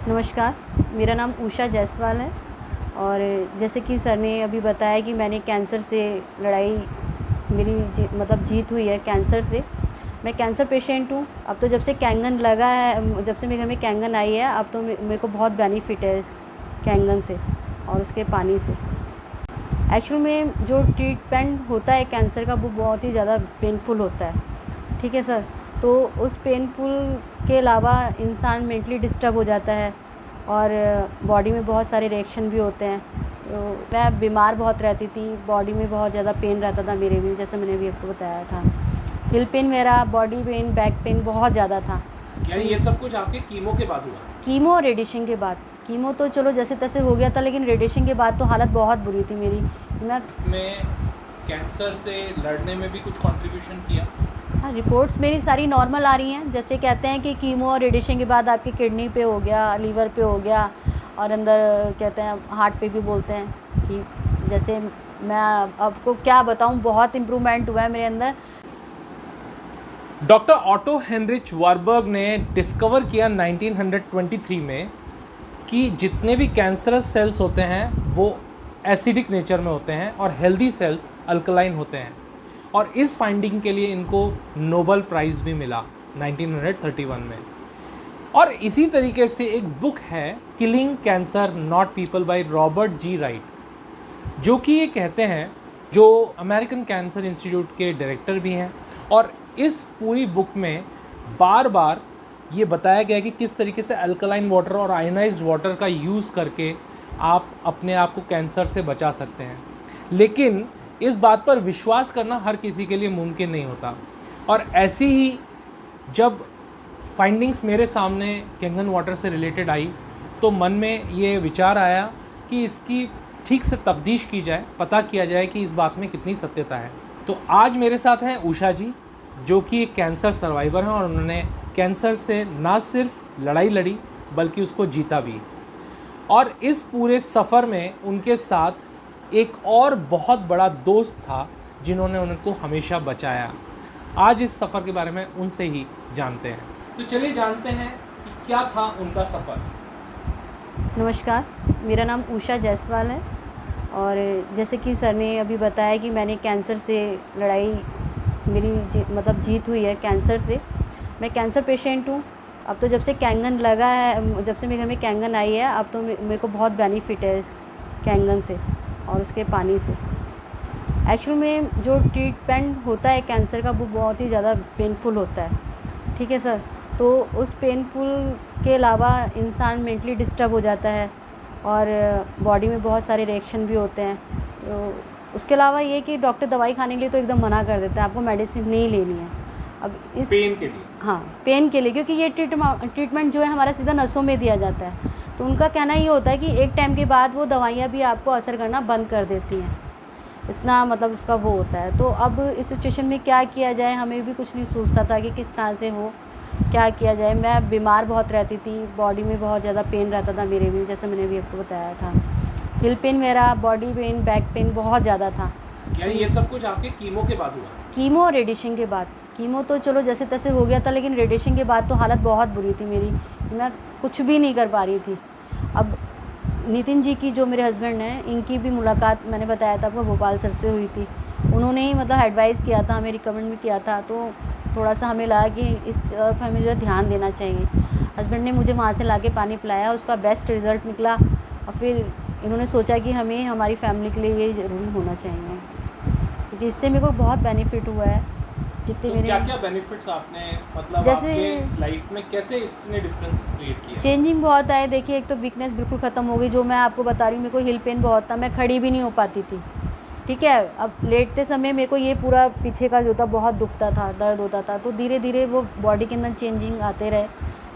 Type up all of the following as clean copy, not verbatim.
नमस्कार, मेरा नाम उषा जायसवाल है। और जैसे कि सर ने अभी बताया कि मैंने कैंसर से लड़ाई मेरी जीत हुई है कैंसर से। मैं कैंसर पेशेंट हूँ। अब तो जब से कैंगन लगा है, जब से मेरे घर में कैंगन आई है, अब तो मेरे को बहुत बेनिफिट है कैंगन से और उसके पानी से। एक्चुअल में जो ट्रीटमेंट होता है कैंसर का, वो बहुत ही ज़्यादा पेनफुल होता है। ठीक है सर। तो उस पेनफुल के अलावा इंसान मेंटली डिस्टर्ब हो जाता है और बॉडी में बहुत सारे रिएक्शन भी होते हैं। तो मैं बीमार बहुत रहती थी, बॉडी में बहुत ज़्यादा पेन रहता था मेरे भी, जैसे मैंने अभी आपको बताया था। हिल पेन, मेरा बॉडी पेन, बैक पेन बहुत ज़्यादा था। यानी ये सब कुछ आपके कीमो के बाद हुआ? कीमो और रेडिएशन के बाद। कीमो तो चलो जैसे तैसे हो गया था, लेकिन रेडिएशन के बाद तो हालत बहुत बुरी थी मेरी। मैं कैंसर से लड़ने में भी कुछ कंट्रीब्यूशन किया? हाँ, रिपोर्ट्स मेरी सारी नॉर्मल आ रही हैं। जैसे कहते हैं कि कीमो और रेडिएशन के बाद आपकी किडनी पे हो गया, लीवर पे हो गया, और अंदर कहते हैं हार्ट पे भी बोलते हैं कि जैसे मैं आपको क्या बताऊं, बहुत इम्प्रूवमेंट हुआ है मेरे अंदर। डॉक्टर ऑटो हेनरिच वारबर्ग ने डिस्कवर किया 1923 में कि जितने भी कैंसरस सेल्स होते हैं वो एसिडिक नेचर में होते हैं और हेल्दी सेल्स अल्कलाइन होते हैं। और इस फाइंडिंग के लिए इनको नोबेल प्राइज़ भी मिला 1931 में। और इसी तरीके से एक बुक है killing cancer not people by Robert G Wright, जो कि ये कहते हैं, जो अमेरिकन कैंसर इंस्टीट्यूट के डायरेक्टर भी हैं। और इस पूरी बुक में बार बार ये बताया गया कि किस तरीके से अल्कलाइन वाटर और आयनाइज्ड वाटर का यूज़ करके आप अपने आप को कैंसर से बचा सकते हैं। लेकिन इस बात पर विश्वास करना हर किसी के लिए मुमकिन नहीं होता। और ऐसी ही जब फाइंडिंग्स मेरे सामने कैंगन वाटर से रिलेटेड आई, तो मन में ये विचार आया कि इसकी ठीक से तफ्तीश की जाए, पता किया जाए कि इस बात में कितनी सत्यता है। तो आज मेरे साथ हैं उषा जी, जो कि एक कैंसर सर्वाइवर हैं और उन्होंने कैंसर से ना सिर्फ लड़ाई लड़ी बल्कि उसको जीता भी। और इस पूरे सफ़र में उनके साथ एक और बहुत बड़ा दोस्त था जिन्होंने उनको हमेशा बचाया। आज इस सफ़र के बारे में उनसे ही जानते हैं। तो चलिए जानते हैं कि क्या था उनका सफ़र। नमस्कार, मेरा नाम उषा जायसवाल है। और जैसे कि सर ने अभी बताया कि मैंने कैंसर से लड़ाई मेरी जीत हुई है कैंसर से। मैं कैंसर पेशेंट हूँ। अब तो जब से कैंगन लगा है, जब से मेरे घर में कैंगन आई है, अब तो मेरे को बहुत बेनिफिट है कैंगन से और उसके पानी से। एक्चुअल में जो ट्रीटमेंट होता है कैंसर का, वो बहुत ही ज़्यादा पेनफुल होता है। ठीक है सर। तो उस पेनफुल के अलावा इंसान मेंटली डिस्टर्ब हो जाता है और बॉडी में बहुत सारे रिएक्शन भी होते हैं। तो उसके अलावा ये कि डॉक्टर दवाई खाने के लिए तो एकदम मना कर देता है, आपको मेडिसिन नहीं लेनी है। अब इस पेन के लिए? हाँ, पेन के लिए, क्योंकि ये ट्रीटमेंट जो है हमारा सीधा नसों में दिया जाता है। तो उनका कहना ये होता है कि एक टाइम के बाद वो दवाइयाँ भी आपको असर करना बंद कर देती हैं, इतना उसका वो होता है। तो अब इस सिचुएशन में क्या किया जाए, हमें भी कुछ नहीं सूझता था कि किस तरह से हो, क्या किया जाए। मैं बीमार बहुत रहती थी, बॉडी में बहुत ज़्यादा पेन रहता था मेरे भी, जैसे मैंने अभी आपको बताया था। हिल पेन, मेरा बॉडी पेन, बैक पेन बहुत ज़्यादा था। यानी ये सब कुछ आपके कीमो के बाद हुआ? कीमो और रेडिएशन के बाद। कीमो तो चलो जैसे तैसे हो गया था, लेकिन रेडिएशन के बाद तो हालत बहुत बुरी थी मेरी, मैं कुछ भी नहीं कर पा रही थी। अब नितिन जी की, जो मेरे हस्बैंड हैं, इनकी भी मुलाकात मैंने बताया था आपको भोपाल सर से हुई थी। उन्होंने ही एडवाइस किया था, हमें रिकमेंड भी किया था। तो थोड़ा सा हमें लगा कि इस तरफ हमें जो है ध्यान देना चाहिए। हस्बैंड ने मुझे वहाँ से लाके पानी पिलाया, उसका बेस्ट रिज़ल्ट निकला। और फिर इन्होंने सोचा कि हमें हमारी फैमिली के लिए ये ज़रूरी होना चाहिए, क्योंकि इससे मेरे को बहुत बेनिफिट हुआ है। जितने तो मेरे क्या बेनिफिट्स आपने जैसे आपके लाइफ में कैसे इसने डिफरेंस क्रिएट किया? चेंजिंग बहुत आए। देखिए, एक तो वीकनेस बिल्कुल ख़त्म हो गई, जो मैं आपको बता रही हूँ। मेरे को हिल पेन बहुत था, मैं खड़ी भी नहीं हो पाती थी। ठीक है। अब लेटते समय मेरे को ये पूरा पीछे का जो था बहुत दुखता था, दर्द होता था। तो धीरे धीरे वो बॉडी के अंदर चेंजिंग आते रहे।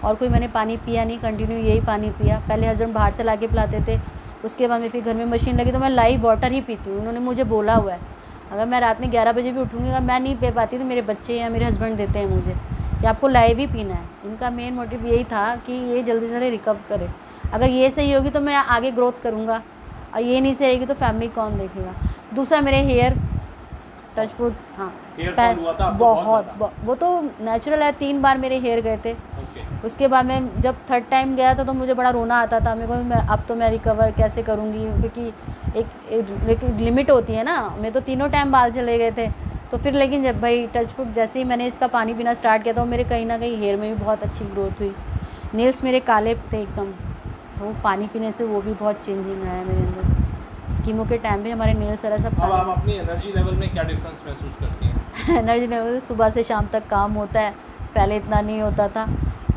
और कोई मैंने पानी पिया नहीं, कंटिन्यू यही पानी पिया। पहले हस्बैंड बाहर से ला के पिलाते थे, उसके बाद में फिर घर में मशीन लगी तो मैं लाइव वाटर ही पीती हूँ। उन्होंने मुझे बोला हुआ है, अगर मैं रात में 11 बजे भी उठूँगी, अगर मैं नहीं पी पाती तो मेरे बच्चे या मेरे हस्बैंड देते हैं मुझे कि आपको लाइव ही पीना है। इनका मेन मोटिव यही था कि ये जल्दी से रिकवर करे। अगर ये सही होगी तो मैं आगे ग्रोथ करूँगा, और ये नहीं सही होगी तो फैमिली कौन देखेगा। दूसरा, मेरे हेयर टच वुड। हाँ हेयर फॉल हुआ था आपको बहुत वो तो नेचुरल है, 3 बार मेरे हेयर गए थे। उसके बाद मैं जब थर्ड टाइम गया था तो मुझे बड़ा रोना आता था मेरे को, मैं अब तो मैं रिकवर कैसे करूँगी, क्योंकि एक लिमिट होती है ना। मैं तो तीनों टाइम बाल चले गए थे। तो फिर लेकिन जब भाई टच वुड जैसे ही मैंने इसका पानी पीना स्टार्ट किया तो मेरे कहीं ना कहीं हेयर में भी बहुत अच्छी ग्रोथ हुई। नेल्स मेरे काले थे एकदम, वो पानी पीने से वो भी बहुत चेंजिंग आया मेरे अंदर। कीमो के टाइम पे हमारे नेल्स सारा सब। अब आप अपनी एनर्जी लेवल में क्या डिफरेंस महसूस करती हैं? एनर्जी लेवल सुबह से शाम तक काम होता है, पहले इतना नहीं होता था।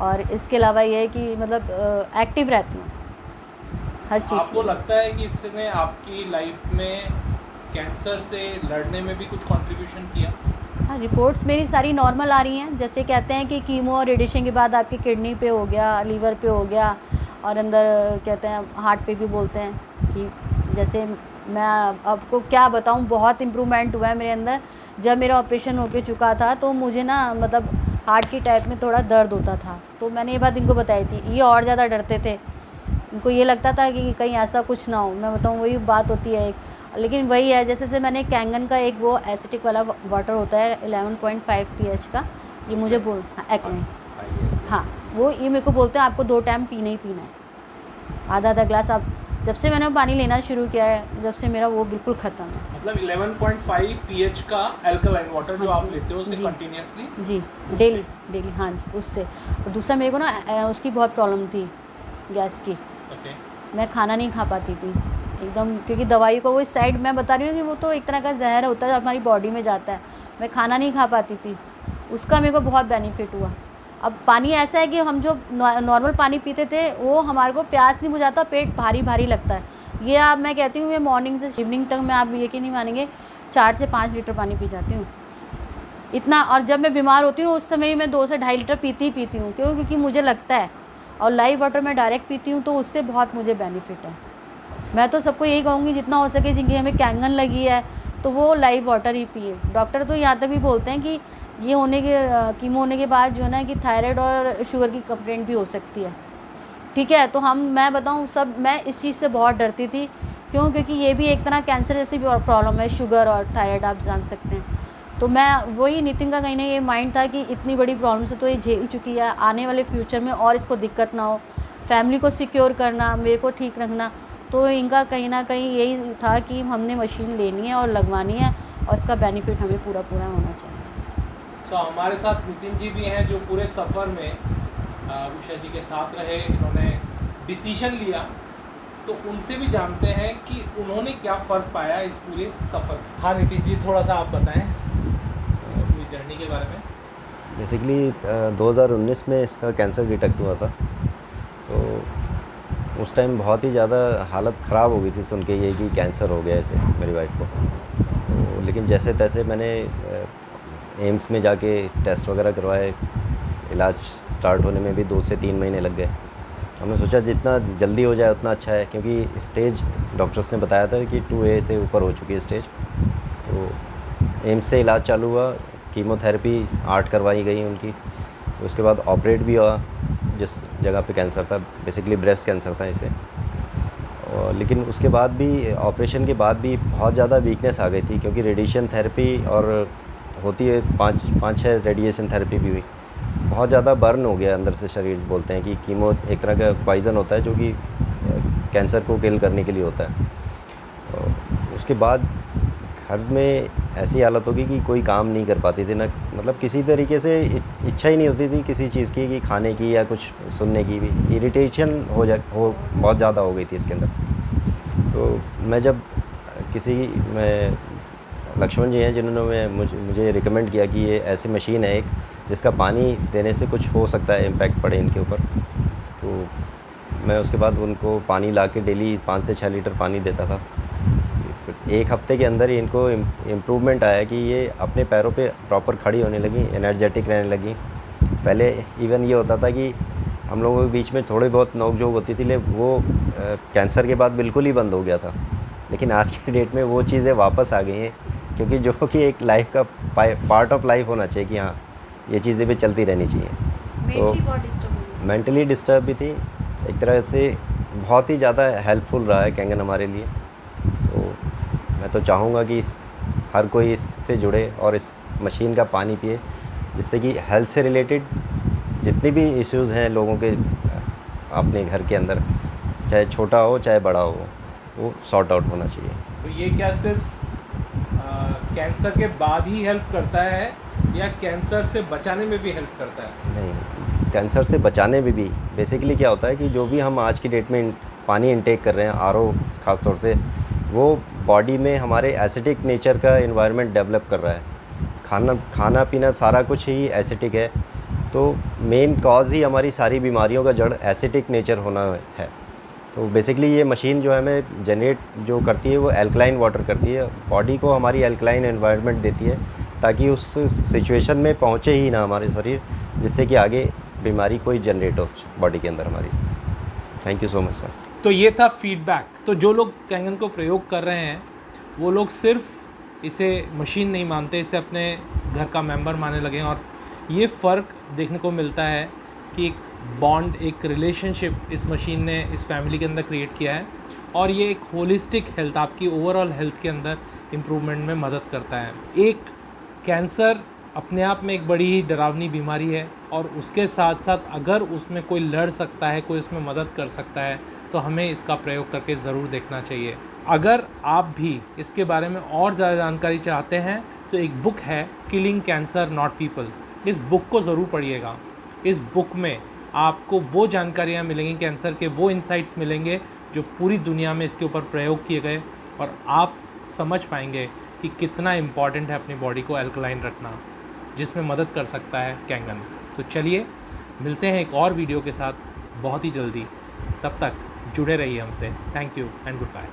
और इसके अलावा ये है कि मतलब एक्टिव रहती हूँ हर चीज़। आपको लगता है कि इसने आपकी लाइफ में कैंसर से लड़ने में भी कुछ कंट्रीब्यूशन किया? हाँ, रिपोर्ट्स मेरी सारी नॉर्मल आ रही हैं। जैसे कहते हैं कि कीमो और रेडिएशन के बाद आपकी किडनी पे हो गया, लीवर पे हो गया, और अंदर कहते हैं हार्ट पे भी बोलते हैं कि जैसे मैं आपको क्या बताऊं, बहुत इम्प्रूवमेंट हुआ है मेरे अंदर। जब मेरा ऑपरेशन होके चुका था तो मुझे ना मतलब हार्ट की टाइप में थोड़ा दर्द होता था, तो मैंने ये बात इनको बताई थी। ये और ज़्यादा डरते थे, इनको ये लगता था कि कहीं ऐसा कुछ ना हो। मैं बताऊँ वही बात होती है एक, लेकिन वही है जैसे से मैंने कैंगन का एक वो एसिटिक वाला वाटर होता है 11.5 pH का, ये मुझे बोल एक्ने, हाँ वो ये मेरे को बोलते हैं आपको 2 टाइम पीना ही पीना है, आधा ग्लास। आप जब से मैंने पानी लेना शुरू किया है, जब से मेरा वो बिल्कुल ख़त्म है। मतलब 11.5 pH का अल्कलाइन वाटर जो आप लेते हो उसे कंटिन्यूसली? जी डेली हाँ जी, उससे। और दूसरा मेरे को ना उसकी बहुत प्रॉब्लम थी, गैस की। मैं खाना नहीं खा पाती थी एकदम, क्योंकि दवाई को वो साइड मैं बता रही हूँ कि वो तो एक तरह का जहर होता है जो हमारी बॉडी में जाता है। मैं खाना नहीं खा पाती थी, उसका मेरे को बहुत बेनिफिट हुआ। अब पानी ऐसा है कि हम जो नॉर्मल पानी पीते थे वो हमारे को प्यास नहीं बुझाता, पेट भारी भारी लगता है। ये आप मैं कहती हूँ मैं मॉर्निंग से इवनिंग तक मैं आप यकीन नहीं मानेंगे 4 से 5 लीटर पानी पी जाती हूँ इतना। और जब मैं बीमार होती हूँ उस समय मैं 2 से 2.5 लीटर पीती ही पीती हूँ, क्यों? क्योंकि मुझे लगता है। और लाइव वाटर मैं डायरेक्ट पीती हूँ तो उससे बहुत मुझे बेनिफिट है। मैं तो सबको यही कहूँगी जितना हो सके जिनकी हमें कैंगन लगी है तो वो लाइव वाटर ही पिए। डॉक्टर तो यहाँ तक भी बोलते हैं कि ये होने के कीमो होने के बाद जो है ना कि थायराइड और शुगर की कंप्लेंट भी हो सकती है, ठीक है। तो मैं बताऊँ सब, मैं इस चीज़ से बहुत डरती थी, क्यों? क्योंकि ये भी एक तरह कैंसर जैसी भी प्रॉब्लम है, शुगर और थायराइड आप जान सकते हैं। तो मैं वही नितिन का कहीं ना ये माइंड था कि इतनी बड़ी प्रॉब्लम से तो ये झेल चुकी है, आने वाले फ्यूचर में और इसको दिक्कत ना हो, फैमिली को सिक्योर करना, मेरे को ठीक रखना। तो इनका कहीं ना कहीं यही था कि हमने मशीन लेनी है और लगवानी है और इसका बेनिफिट हमें पूरा होना चाहिए। तो हमारे साथ नितिन जी भी हैं जो पूरे सफ़र में उषा जी के साथ रहे, इन्होंने डिसीजन लिया। तो उनसे भी जानते हैं कि उन्होंने क्या फ़र्क पाया इस पूरे सफ़र में। हाँ नितिन जी, थोड़ा सा आप बताएं इस पूरी जर्नी के बारे में। बेसिकली 2019 में इसका कैंसर डिटेक्ट हुआ था, तो उस टाइम बहुत ही ज़्यादा हालत ख़राब हो गई थी सुन के ये कि कैंसर हो गया ऐसे मेरी वाइफ को। तो लेकिन जैसे तैसे मैंने एम्स में जाके टेस्ट वगैरह करवाए, इलाज स्टार्ट होने में भी 2 से 3 महीने लग गए। हमने सोचा जितना जल्दी हो जाए उतना अच्छा है, क्योंकि स्टेज डॉक्टर्स ने बताया था कि 2A से ऊपर हो चुकी है स्टेज। तो एम्स से इलाज चालू हुआ, कीमोथेरेपी 8 करवाई गई उनकी। उसके बाद ऑपरेट भी हुआ जिस जगह पे कैंसर था, बेसिकली ब्रेस्ट कैंसर था इसे। और लेकिन उसके बाद भी, ऑपरेशन के बाद भी बहुत ज़्यादा वीकनेस आ गई थी, क्योंकि रेडिएशन थेरेपी और होती है 5-6 रेडिएशन थेरेपी भी हुई। बहुत ज़्यादा बर्न हो गया अंदर से शरीर। बोलते हैं कि कीमो एक तरह का पॉइज़न होता है जो कि कैंसर को किल करने के लिए होता है। और उसके बाद घर में ऐसी हालत होगी कि कोई काम नहीं कर पाती थी ना, मतलब किसी तरीके से इच्छा ही नहीं होती थी किसी चीज़ की, कि खाने की या कुछ सुनने की भी। इरिटेशन हो बहुत ज़्यादा हो गई थी इसके अंदर। तो मैं जब मैं लक्ष्मण जी हैं जिन्होंने मुझे रिकमेंड किया कि ये ऐसी मशीन है एक जिसका पानी देने से कुछ हो सकता है, इम्पैक्ट पड़े इनके ऊपर। तो मैं उसके बाद उनको पानी ला के डेली 5 से 6 लीटर पानी देता था। एक हफ्ते के अंदर ही इनको इम्प्रूवमेंट आया कि ये अपने पैरों पे प्रॉपर खड़ी होने लगी, एनर्जेटिक रहने लगी। पहले इवन ये होता था कि हम लोगों के बीच में थोड़ी बहुत नोक-झोंक होती थी, लेकिन वो कैंसर के बाद बिल्कुल ही बंद हो गया था। लेकिन आज की डेट में वो चीज़ें वापस आ गई हैं, क्योंकि जो कि एक लाइफ का पार्ट ऑफ लाइफ होना चाहिए कि हाँ ये चीज़ें भी चलती रहनी चाहिए। तो मेंटली डिस्टर्ब भी थी एक तरह से, बहुत ही ज़्यादा हेल्पफुल रहा है कैंगन हमारे लिए। तो मैं तो चाहूँगा कि हर कोई इससे जुड़े और इस मशीन का पानी पिए, जिससे कि हेल्थ से रिलेटेड जितने भी इश्यूज़ हैं लोगों के अपने घर के अंदर, चाहे छोटा हो चाहे बड़ा हो, वो सॉर्ट आउट होना चाहिए। तो ये क्या सिर्फ कैंसर के बाद ही हेल्प करता है या कैंसर से बचाने में भी हेल्प करता है? नहीं, कैंसर से बचाने में भी बेसिकली क्या होता है कि जो भी हम आज की डेट में पानी इंटेक कर रहे हैं, आरओ ख़ास तौर से, वो बॉडी में हमारे एसिडिक नेचर का एनवायरनमेंट डेवलप कर रहा है। खाना पीना सारा कुछ ही एसिडिक है, तो मेन कॉज ही हमारी सारी बीमारियों का जड़ एसिडिक नेचर होना है। तो बेसिकली ये मशीन जो है हमें जनरेट जो करती है वो एल्कलाइन वाटर करती है, बॉडी को हमारी एल्कलाइन एनवायरनमेंट देती है, ताकि उस सिचुएशन में पहुँचे ही ना हमारे शरीर, जिससे कि आगे बीमारी कोई जनरेट हो बॉडी के अंदर हमारी। Thank you so much sir. तो ये था फीडबैक। तो जो लोग कैंगन को प्रयोग कर रहे हैं वो लोग सिर्फ इसे मशीन नहीं मानते, इसे अपने घर का मेंबर मानने लगे हैं। और ये फ़र्क देखने को मिलता है कि एक बॉन्ड, एक रिलेशनशिप इस मशीन ने इस फैमिली के अंदर क्रिएट किया है, और ये एक होलिस्टिक हेल्थ, आपकी ओवरऑल हेल्थ के अंदर इम्प्रूवमेंट में मदद करता है। एक कैंसर अपने आप में एक बड़ी ही डरावनी बीमारी है, और उसके साथ साथ अगर उसमें कोई लड़ सकता है, कोई उसमें मदद कर सकता है, तो हमें इसका प्रयोग करके ज़रूर देखना चाहिए। अगर आप भी इसके बारे में और ज़्यादा जानकारी चाहते हैं तो एक बुक है किलिंग कैंसर नॉट पीपल, इस बुक को ज़रूर पढ़िएगा। इस बुक में आपको वो जानकारियाँ मिलेंगी, कैंसर के वो इंसाइट्स मिलेंगे जो पूरी दुनिया में इसके ऊपर प्रयोग किए गए, और आप समझ पाएंगे कि कितना इम्पॉर्टेंट है अपनी बॉडी को एल्कलाइन रखना, जिसमें मदद कर सकता है कैंगन। तो चलिए मिलते हैं एक और वीडियो के साथ बहुत ही जल्दी, तब तक जुड़े रहिए हमसे। Thank you and good bye.